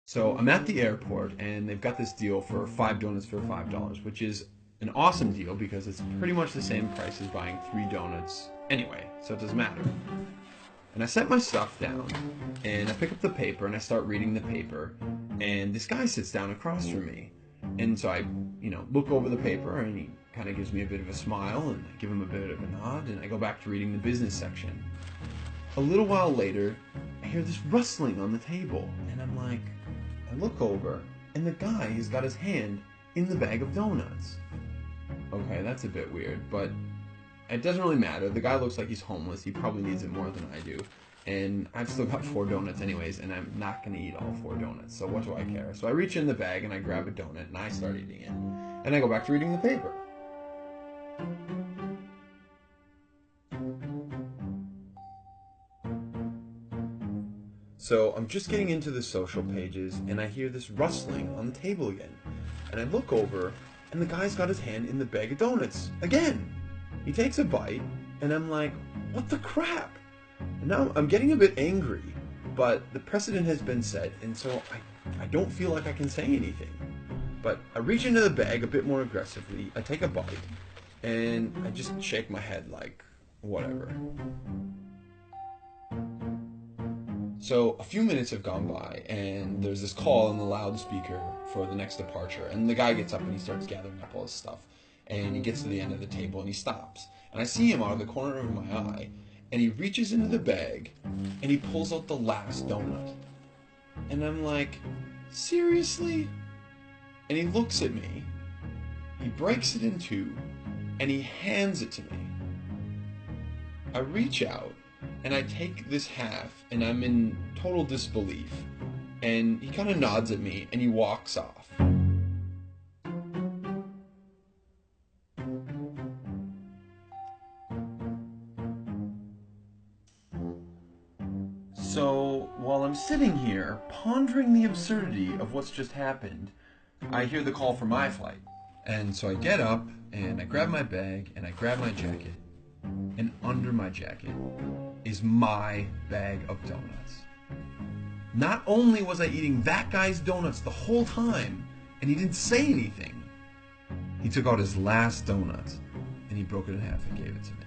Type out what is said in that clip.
So I'm at the airport and they've got this deal for 5 donuts for $5, which is an awesome deal because it's pretty much the same price as buying 3 donuts anyway, so it doesn't matter. And I set my stuff down and I pick up the paper and I start reading the paper, and this guy sits down across from me. And so I, look over the paper and he kind of gives me a bit of a smile and I give him a bit of a nod and I go back to reading the business section. A little while later, I hear this rustling on the table and I'm like, I look over, and the guy has got his hand in the bag of donuts. Okay, that's a bit weird, but it doesn't really matter. The guy looks like he's homeless. He probably needs it more than I do. And I've still got 4 donuts anyways, and I'm not going to eat all 4 donuts, so what do I care? So I reach in the bag, and I grab a donut, and I start eating it. And I go back to reading the paper. So I'm just getting into the social pages and I hear this rustling on the table again. And I look over and the guy's got his hand in the bag of donuts again. He takes a bite and I'm like, what the crap? And now I'm getting a bit angry, but the precedent has been set and so I don't feel like I can say anything. But I reach into the bag a bit more aggressively, I take a bite, and I just shake my head like, whatever. So a few minutes have gone by, and there's this call on the loudspeaker for the next departure, and the guy gets up and he starts gathering up all his stuff, and he gets to the end of the table and he stops, and I see him out of the corner of my eye, and he reaches into the bag and he pulls out the last donut, and I'm like, seriously? And he looks at me, he breaks it in two, and he hands it to me. I reach out and I take this half and I'm in total disbelief, and he kind of nods at me and he walks off. So while I'm sitting here pondering the absurdity of what's just happened, I hear the call for my flight. And so I get up and I grab my bag and I grab my jacket, and under my jacket is my bag of donuts. Not only was I eating that guy's donuts the whole time, and he didn't say anything, he took out his last donut, and he broke it in half and gave it to me.